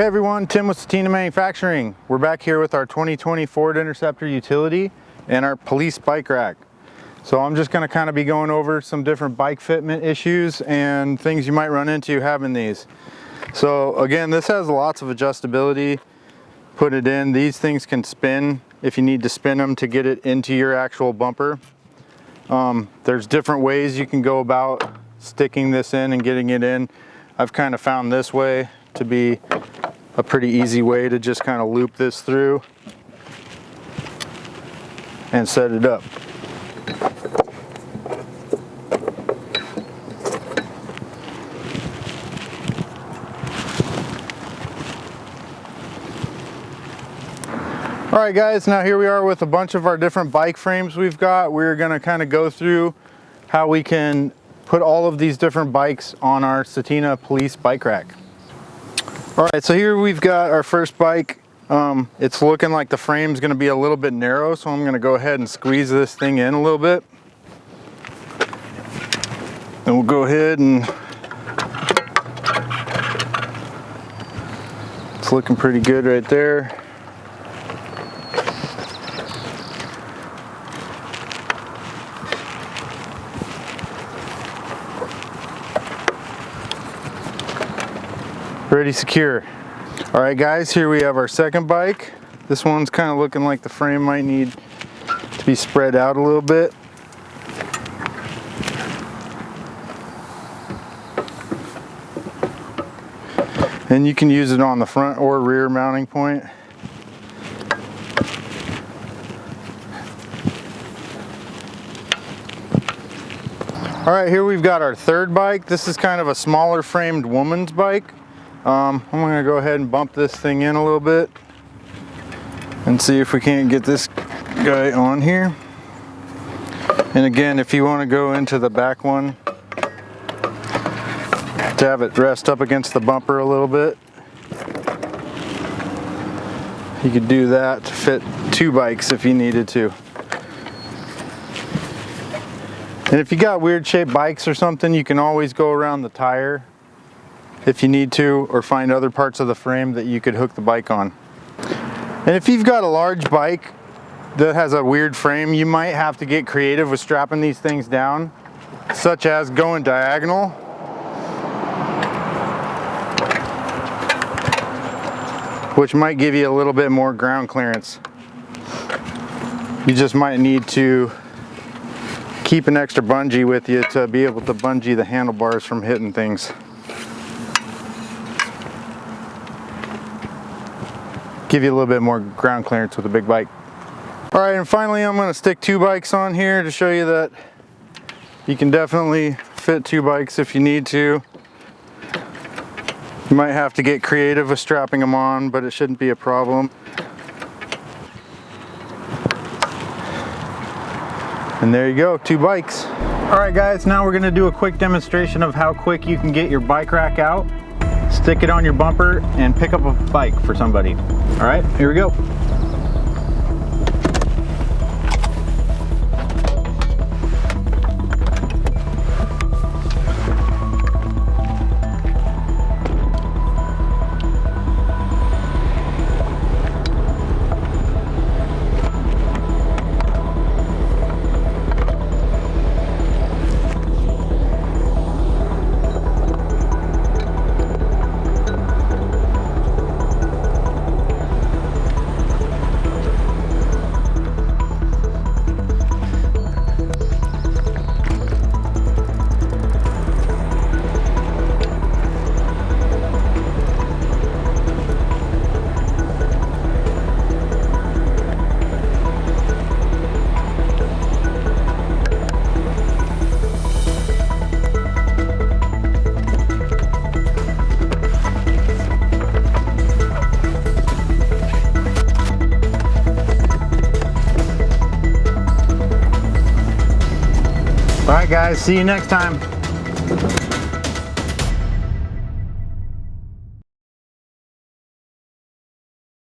Hey everyone, Tim with Setina Manufacturing. We're back here with our 2020 Ford Interceptor utility and our police bike rack. So I'm just going to kind of be going over some different bike fitment issues and things you might run into having these. So again, this has lots of adjustability. Put it in. These things can spin if you need to spin them to get it into your actual bumper. There's different ways you can go about sticking this in and getting it in. I've kind of found this way to be a pretty easy way to just kind of loop this through and set it up. Alright guys, now here we are with a bunch of our different bike frames we've got. We're going to kind of go through how we can put all of these different bikes on our Setina Police Bike Rack. Alright, so here we've got our first bike. It's looking like the frame's going to be a little bit narrow, so I'm going to go ahead and squeeze this thing in a little bit. And we'll go ahead and it's looking pretty good right there. Pretty secure. All right guys, here we have our second bike. This one's kind of looking like the frame might need to be spread out a little bit. And you can use it on the front or rear mounting point. All right, here we've got our third bike. This is kind of a smaller framed woman's bike. I'm going to go ahead and bump this thing in a little bit and see if we can't get this guy on here. And again, if you want to go into the back one to have it rest up against the bumper a little bit, you could do that to fit two bikes if you needed to. And if you got weird shaped bikes or something, you can always go around the tire if you need to, or find other parts of the frame that you could hook the bike on. And if you've got a large bike that has a weird frame, you might have to get creative with strapping these things down, such as going diagonal. Which might give you a little bit more ground clearance. You just might need to keep an extra bungee with you to be able to bungee the handlebars from hitting things. Give you a little bit more ground clearance with a big bike. All right, and finally I'm going to stick two bikes on here to show you that you can definitely fit two bikes if you need to. You might have to get creative with strapping them on, but it shouldn't be a problem. And there you go, two bikes. All right guys, now we're going to do a quick demonstration of how quick you can get your bike rack out, stick it on your bumper, and pick up a bike for somebody. All right, here we go. All right guys, see you next time.